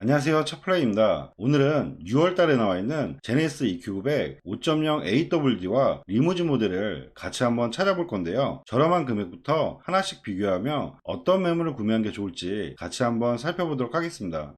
안녕하세요, 차플레이입니다. 오늘은 6월달에 나와있는 제네시스 EQ900 5.0 AWD와 리무즈 모델을 같이 한번 찾아볼 건데요. 저렴한 금액부터 하나씩 비교하며 어떤 매물을 구매하는 게 좋을지 같이 한번 살펴보도록 하겠습니다.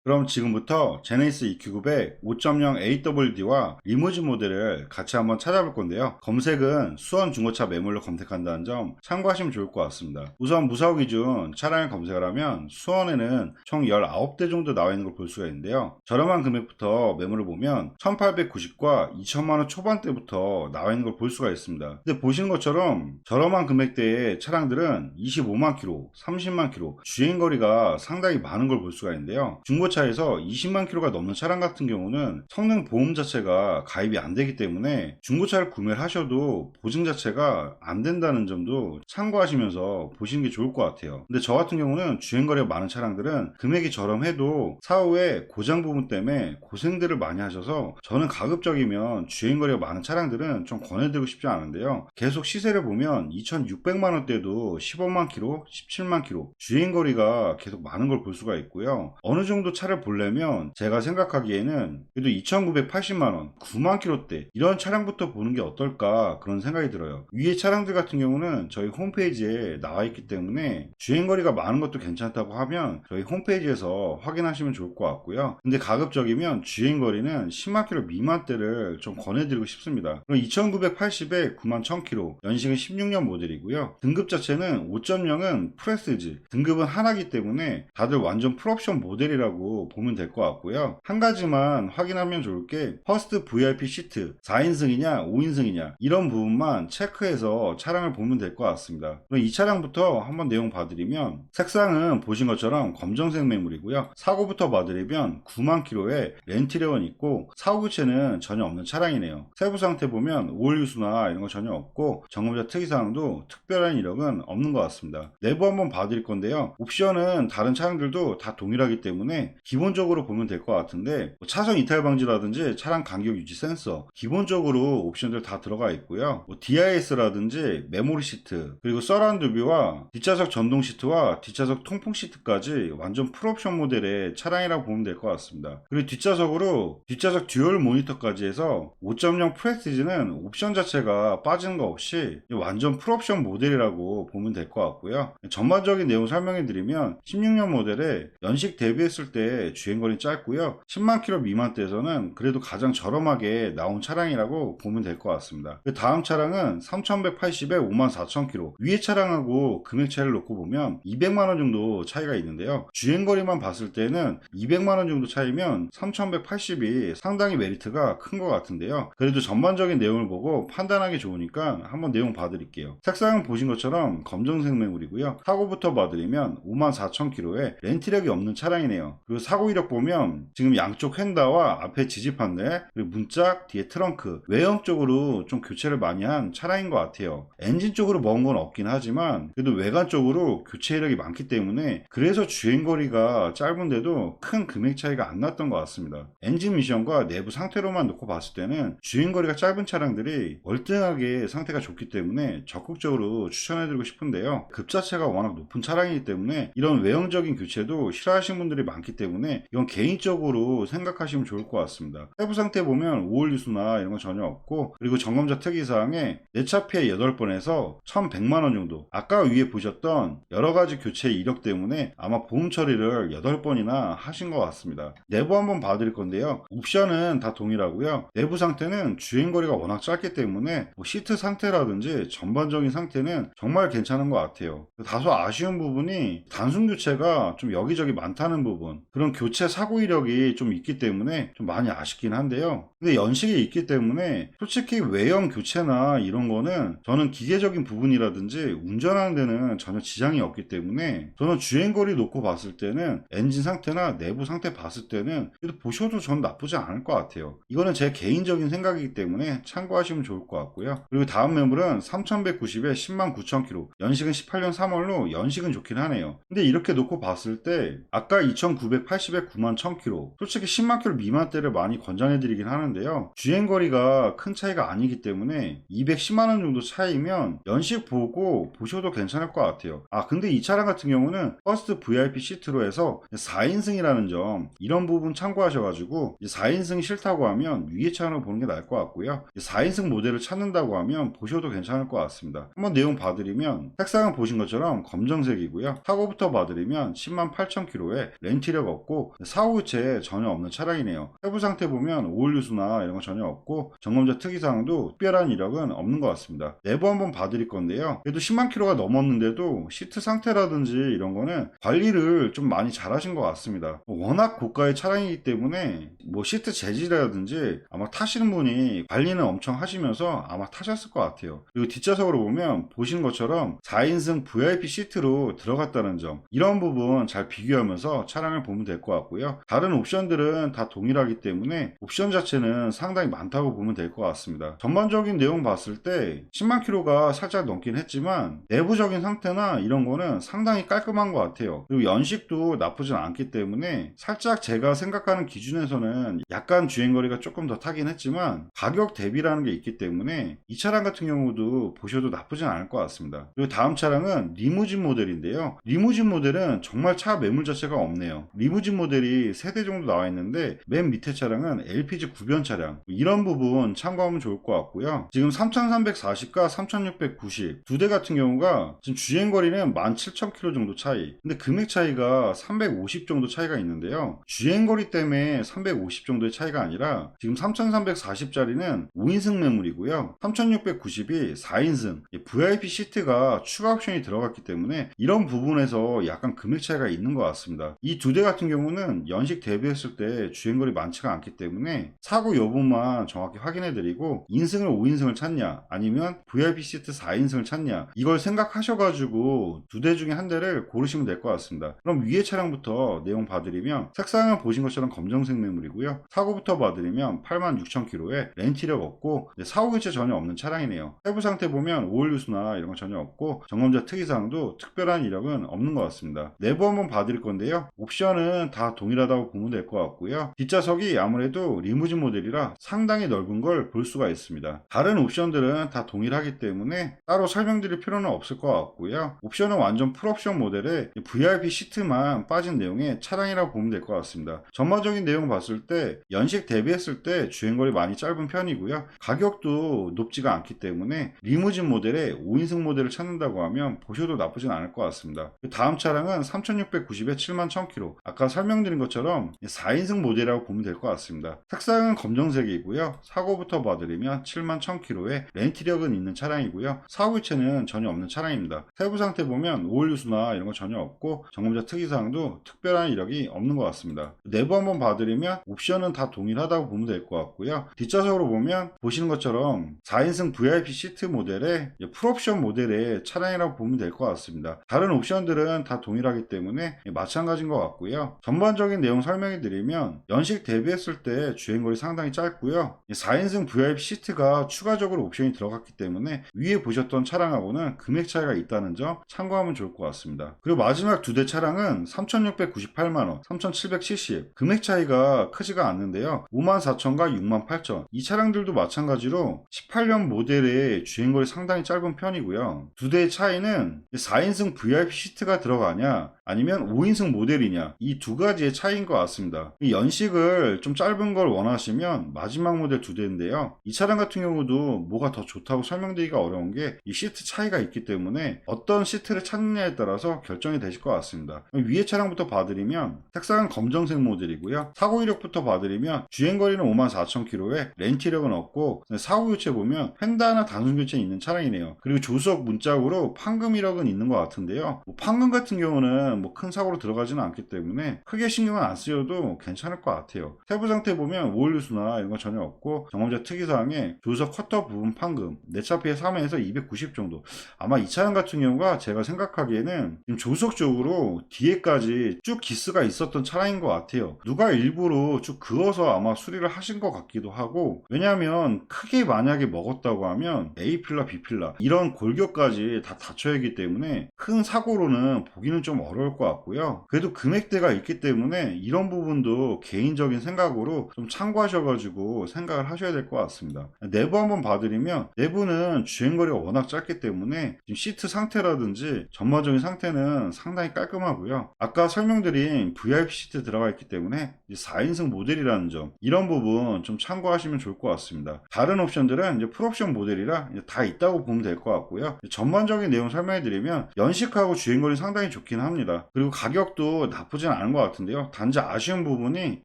그럼 지금부터 제네시스 EQ900 5.0 AWD와 리무즈 모델을 같이 한번 찾아볼 건데요. 검색은 수원 중고차 매물로 검색한다는 점 참고하시면 좋을 것 같습니다. 우선 무사고 기준 차량을 검색을 하면 수원에는 총 19대 정도 나와 있는 걸 볼 수가 있는데요. 저렴한 금액부터 매물을 보면 1890과 2천만원 초반대부터 나와 있는 걸 볼 수가 있습니다. 근데 보시는 것처럼 저렴한 금액대의 차량들은 25만 킬로, 30만 킬로 주행거리가 상당히 많은 걸 볼 수가 있는데요. 중고차에서 20만 킬로가 넘는 차량 같은 경우는 성능 보험 자체가 가입이 안 되기 때문에 중고차를 구매를 하셔도 보증 자체가 안 된다는 점도 참고하시면서 보시는 게 좋을 것 같아요. 근데 저 같은 경우는 주행거리가 많은 차량들은 금액이 저렴해도 사후에 고장 부분 때문에 고생들을 많이 하셔서 저는 가급적이면 주행거리가 많은 차량들은 좀 권해드리고 싶지 않은데요. 계속 시세를 보면 2600만 원대도 15만 킬로, 17만 킬로 주행거리가 계속 많은 걸 볼 수가 있고요. 어느 정도 차를 보려면 제가 생각하기에는 그래도 2980만원, 9만 킬로대 이런 차량부터 보는 게 어떨까 그런 생각이 들어요. 위에 차량들 같은 경우는 저희 홈페이지에 나와 있기 때문에 주행거리가 많은 것도 괜찮다고 하면 저희 홈페이지에서 확인하시면 좋을 것 같고요. 근데 가급적이면 주행거리는 10만 킬로 미만대를 좀 권해드리고 싶습니다. 그럼 2980에 9만 1000킬로, 연식은 16년 모델이고요. 등급 자체는 5.0은 프레스지, 등급은 하나기 때문에 다들 완전 풀옵션 모델이라고 보면 될 것 같고요. 한 가지만 확인하면 좋을 게 퍼스트 VIP 시트 4인승이냐 5인승이냐 이런 부분만 체크해서 차량을 보면 될 것 같습니다. 그럼 이 차량부터 한번 내용 봐드리면 색상은 보신 것처럼 검정색 매물이고요. 사고부터 봐드리면 9만 킬로에 렌트레온 있고 사고 교체는 전혀 없는 차량이네요. 세부 상태 보면 오일 유수나 이런 거 전혀 없고 점검자 특이사항도 특별한 이력은 없는 것 같습니다. 내부 한번 봐드릴 건데요. 옵션은 다른 차량들도 다 동일하기 때문에 기본적으로 보면 될 것 같은데 차선 이탈 방지라든지 차량 간격 유지 센서 기본적으로 옵션들 다 들어가 있고요. DIS라든지 메모리 시트 그리고 서라운드 뷰와 뒷좌석 전동 시트와 뒷좌석 통풍 시트까지 완전 풀옵션 모델의 차량이라고 보면 될 것 같습니다. 그리고 뒷좌석 듀얼 모니터까지 해서 5.0 프레스티지는 옵션 자체가 빠지는 거 없이 완전 풀옵션 모델이라고 보면 될 것 같고요. 전반적인 내용 설명해 드리면 16년 모델에 연식 대비했을 때 주행거리 짧고요. 10만 킬로 미만대에서는 그래도 가장 저렴하게 나온 차량이라고 보면 될 것 같습니다. 그 다음 차량은 3180에 54,000킬로 위에 차량하고 금액 차이를 놓고 보면 200만원 정도 차이가 있는데요. 주행거리만 봤을 때는 200만원 정도 차이면 3180이 상당히 메리트가 큰 것 같은데요. 그래도 전반적인 내용을 보고 판단하기 좋으니까 한번 내용 봐드릴게요. 색상은 보신 것처럼 검정색 매물이고요. 사고부터 봐드리면 54,000킬로에 렌트력이 없는 차량이네요. 그리고 사고 이력 보면 지금 양쪽 휀다와 앞에 지지 판넬 그리고 문짝 뒤에 트렁크 외형 쪽으로 좀 교체를 많이 한 차량인 것 같아요. 엔진 쪽으로 먹은 건 없긴 하지만 그래도 외관 쪽으로 교체 이력이 많기 때문에 그래서 주행거리가 짧은데도 큰 금액 차이가 안 났던 것 같습니다. 엔진 미션과 내부 상태로만 놓고 봤을 때는 주행거리가 짧은 차량들이 월등하게 상태가 좋기 때문에 적극적으로 추천해드리고 싶은데요. 급 자체가 워낙 높은 차량이기 때문에 이런 외형적인 교체도 싫어하시는 분들이 많기 때문에 이건 개인적으로 생각하시면 좋을 것 같습니다. 세부 상태 보면 오일 유수나 이런 건 전혀 없고 그리고 점검자 특이사항에 내차 피해 8번에서 1100만원 정도 아까 위에 보셨던 여러가지 교체 이력 때문에 아마 보험 처리를 8번이나 하신 것 같습니다. 내부 한번 봐드릴 건데요. 옵션은 다 동일하고요. 내부 상태는 주행거리가 워낙 짧기 때문에 시트 상태라든지 전반적인 상태는 정말 괜찮은 것 같아요. 다소 아쉬운 부분이 단순 교체가 좀 여기저기 많다는 부분 그런 교체 사고 이력이 좀 있기 때문에 좀 많이 아쉽긴 한데요. 근데 연식이 있기 때문에 솔직히 외형 교체나 이런 거는 저는 기계적인 부분이라든지 운전하는 데는 전혀 지장이 없기 때문에 저는 주행거리 놓고 봤을 때는 엔진 상태나 내부 상태 봤을 때는 그래도 보셔도 전 나쁘지 않을 것 같아요. 이거는 제 개인적인 생각이기 때문에 참고하시면 좋을 것 같고요. 그리고 다음 매물은 3190에 10만 9천 킬로 연식은 18년 3월로 연식은 좋긴 하네요. 근데 이렇게 놓고 봤을 때 아까 2980 80에 9만 1000km. 솔직히 10만 km 미만대를 많이 권장해드리긴 하는데요. 주행거리가 큰 차이가 아니기 때문에 210만원 정도 차이면 연식 보고 보셔도 괜찮을 것 같아요. 근데 이 차량 같은 경우는 퍼스트 VIP 시트로 해서 4인승이라는 점, 이런 부분 참고하셔가지고 4인승이 싫다고 하면 위에 차량을 보는 게 나을 것 같고요. 4인승 모델을 찾는다고 하면 보셔도 괜찮을 것 같습니다. 한번 내용 봐드리면 색상은 보신 것처럼 검정색이고요. 타고부터 봐드리면 10만 8000km에 렌트력 없고 사고 교체 전혀 없는 차량이네요. 세부 상태 보면 오일 누수나 이런 거 전혀 없고 점검자 특이사항도 특별한 이력은 없는 것 같습니다. 내부 한번 봐드릴 건데요. 그래도 10만 km가 넘었는데도 시트 상태라든지 이런 거는 관리를 좀 많이 잘 하신 것 같습니다. 워낙 고가의 차량이기 때문에 뭐 시트 재질이라든지 아마 타시는 분이 관리는 엄청 하시면서 아마 타셨을 것 같아요. 그리고 뒷좌석으로 보면 보시는 것처럼 4인승 VIP 시트로 들어갔다는 점, 이런 부분 잘 비교하면서 차량을 보면 될 것 같고요. 다른 옵션들은 다 동일하기 때문에 옵션 자체는 상당히 많다고 보면 될 것 같습니다. 전반적인 내용 봤을 때 10만 km가 살짝 넘긴 했지만 내부적인 상태나 이런 거는 상당히 깔끔한 것 같아요. 그리고 연식도 나쁘진 않기 때문에 살짝 제가 생각하는 기준에서는 약간 주행거리가 조금 더 타긴 했지만 가격 대비라는 게 있기 때문에 이 차량 같은 경우도 보셔도 나쁘진 않을 것 같습니다. 그리고 다음 차량은 리무진 모델인데요. 리무진 모델은 정말 차 매물 자체가 없네요. 리무진 모델이 3대 정도 나와 있는데 맨 밑에 차량은 LPG 구변 차량, 이런 부분 참고하면 좋을 것 같고요. 지금 3340과 3690 두 대 같은 경우가 지금 주행거리는 17000km 정도 차이, 근데 금액 차이가 350 정도 차이가 있는데요. 주행거리 때문에 350 정도의 차이가 아니라 지금 3340짜리는 5인승 매물이고요. 3690이 4인승 VIP 시트가 추가 옵션이 들어갔기 때문에 이런 부분에서 약간 금액 차이가 있는 것 같습니다. 이 두 대 같은 경우는 연식 대비했을 때 주행거리 많지가 않기 때문에 사고 여부만 정확히 확인해 드리고 인승을 5인승을 찾냐 아니면 VIP 시트 4인승을 찾냐, 이걸 생각하셔가지고 두 대 중에 한 대를 고르시면 될 것 같습니다. 그럼 위에 차량부터 내용 봐드리면 색상은 보신 것처럼 검정색 매물이고요. 사고부터 봐드리면 86,000km에 렌트력 없고 사고 교체 전혀 없는 차량이네요. 세부 상태 보면 오일 누수나 이런 거 전혀 없고 점검자 특이사항도 특별한 이력은 없는 것 같습니다. 내부 한번 봐드릴 건데요. 옵션은 다 동일하다고 보면 될 것 같고요. 뒷좌석이 아무래도 리무진 모델이라 상당히 넓은 걸 볼 수가 있습니다. 다른 옵션들은 다 동일하기 때문에 따로 설명드릴 필요는 없을 것 같고요. 옵션은 완전 풀옵션 모델에 VIP 시트만 빠진 내용의 차량이라고 보면 될 것 같습니다. 전반적인 내용 봤을 때 연식 대비했을 때 주행거리 많이 짧은 편이고요. 가격도 높지가 않기 때문에 리무진 모델에 5인승 모델을 찾는다고 하면 보셔도 나쁘진 않을 것 같습니다. 다음 차량은 3690에 7만 1000km, 아까 설명드린 것처럼 4인승 모델이라고 보면 될 것 같습니다. 색상은 검정색이고요. 사고부터 봐드리면 7만 1000km에 렌트력은 있는 차량이고요. 사고 교체는 전혀 없는 차량입니다. 세부 상태 보면 오일 누수나 이런 거 전혀 없고 점검자 특이사항도 특별한 이력이 없는 것 같습니다. 내부 한번 봐드리면 옵션은 다 동일하다고 보면 될 것 같고요. 뒷좌석으로 보면 보시는 것처럼 4인승 VIP 시트 모델의 풀옵션 모델의 차량이라고 보면 될 것 같습니다. 다른 옵션들은 다 동일하기 때문에 마찬가지인 것 같고요. 전반적인 내용 설명해 드리면 연식 대비했을 때 주행거리 상당히 짧고요. 4인승 VIP 시트가 추가적으로 옵션이 들어갔기 때문에 위에 보셨던 차량하고는 금액 차이가 있다는 점 참고하면 좋을 것 같습니다. 그리고 마지막 두 대 차량은 3698만원, 3770, 금액 차이가 크지가 않는데요. 54,000과 68,000, 이 차량들도 마찬가지로 18년 모델의 주행거리 상당히 짧은 편이고요. 두 대의 차이는 4인승 VIP 시트가 들어가냐 아니면 5인승 모델이냐, 이 두 가지의 차이인 것 같습니다. 연식을 좀 짧은 걸 원하시면 마지막 모델 두 대인데요. 이 차량 같은 경우도 뭐가 더 좋다고 설명드리기가 어려운 게 이 시트 차이가 있기 때문에 어떤 시트를 찾느냐에 따라서 결정이 되실 것 같습니다. 위에 차량부터 봐드리면 색상은 검정색 모델이고요. 사고 이력부터 봐드리면 주행거리는 54,000km에 렌트력은 없고 사고 교체 보면 펜다나 단순 교체 있는 차량이네요. 그리고 조수석 문짝으로 판금 이력은 있는 것 같은데요. 판금 같은 경우는 큰 사고로 들어가지는 않기 때문에 크게 신경은 안 쓰여도 괜찮을 것 같아요. 세부 상태 보면 오일 누수나 이런 거 전혀 없고 점검자 특이사항에 조수석 커터 부분 판금, 내차피해 3회에서 290 정도. 아마 이 차량 같은 경우가 제가 생각하기에는 지금 조수석 쪽으로 뒤에까지 쭉 기스가 있었던 차량인 것 같아요. 누가 일부러 쭉 그어서 아마 수리를 하신 것 같기도 하고, 왜냐하면 크게 만약에 먹었다고 하면 A필라, B필라 이런 골격까지 다 닫혀야 하기 때문에 큰 사고로는 보기는 좀 어려울 것 같고요. 그래도 금액대가 있기 때문에 이런 부분도 개인적인 생각으로 좀 참고하셔가지고 생각을 하셔야 될 것 같습니다. 내부 한번 봐드리면 내부는 주행거리가 워낙 짧기 때문에 지금 시트 상태라든지 전반적인 상태는 상당히 깔끔하고요. 아까 설명드린 VIP 시트 들어가 있기 때문에 4인승 모델이라는 점, 이런 부분 좀 참고하시면 좋을 것 같습니다. 다른 옵션들은 이제 풀옵션 모델이라 다 있다고 보면 될 것 같고요. 전반적인 내용 설명해 드리면 연식하고 주행거리 상당히 좋긴 합니다. 그리고 가격도 나쁘진 않은 것 같은데요. 단지 아쉬운 부분이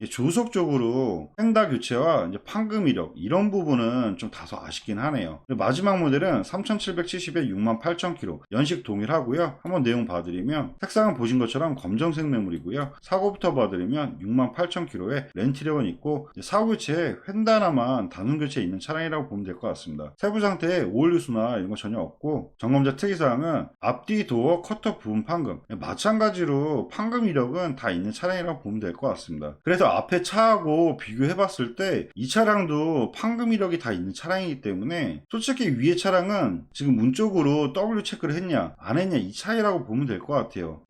조속적으로 펜다 교체와 이제 판금 이력, 이런 부분은 좀 다소 아쉽긴 하네요. 마지막 모델은 3770에 68,000km, 연식 동일하고요. 한번 내용 봐드리면 색상은 보신 것처럼 검정색 매물이고요. 사고부터 봐드리면 68,000km에 렌트력은 있고 사고 교체에 펜다나만 단순 교체에 있는 차량이라고 보면 될 것 같습니다. 세부 상태에 오일 누수나 이런 거 전혀 없고, 점검자 특이사항은 앞뒤 도어 커터 부분 판금, 마찬가지로 판금 이력은 다 있는 차량이라고 보면 될 것 같습니다. 그래서 앞에 차하고 비교해 봤을 때 이 차량도 판금 이력이 다 있는 차량이기 때문에 솔직히 위에 차량은 지금 문 쪽으로 W 체크를 했냐 안 했냐 이 차이라고 보면 될 것 같아요.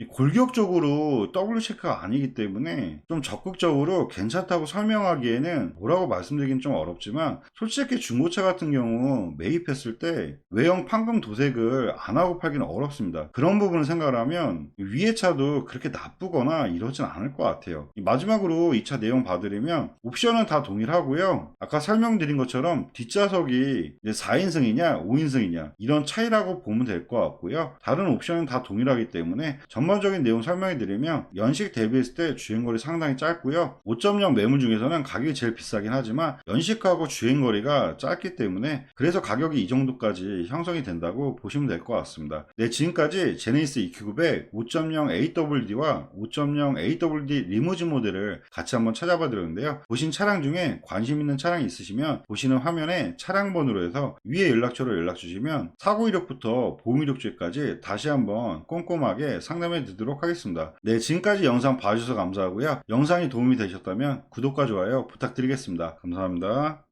골격적으로 W 체크가 아니기 때문에 좀 적극적으로 괜찮다고 설명하기에는 뭐라고 말씀드리긴 좀 어렵지만, 솔직히 중고차 같은 경우 매입했을 때 외형 판금 도색을 안 하고 팔기는 어렵습니다. 그런 부분을 생각을 하면 위에 차도 그렇게 나쁘거나 이러진 않을 것 같아요. 마지막으로 이 차 내용 봐드리면 옵션은 다 동일하고요. 아까 설명드린 것처럼 뒷좌석이 4인승이냐 5인승이냐 이런 차이라고 보면 될 것 같고요. 다른 옵션은 다 동일하기 때문에 전반적인 내용 설명해 드리면 연식 대비했을 때 주행거리 상당히 짧고요. 5.0 매물 중에서는 가격이 제일 비싸긴 하지만 연식하고 주행거리가 짧기 때문에 그래서 가격이 이 정도까지 형성이 된다고 보시면 될 것 같습니다. 네, 지금까지 제네시스 EQ900 5.0 AWD와 5.0 AWD 리무진 모델을 같이 한번 찾아봐 드렸는데요. 보신 차량 중에 관심 있는 차량이 있으시면 보시는 화면에 차량 번호로 해서 위에 연락처로 연락 주시면 사고 이력부터 보험 이력주까지 다시 한번 꼼꼼하게 상담해 드리도록 하겠습니다. 네, 지금까지 영상 봐주셔서 감사하고요. 영상이 도움이 되셨다면 구독과 좋아요 부탁드리겠습니다. 감사합니다.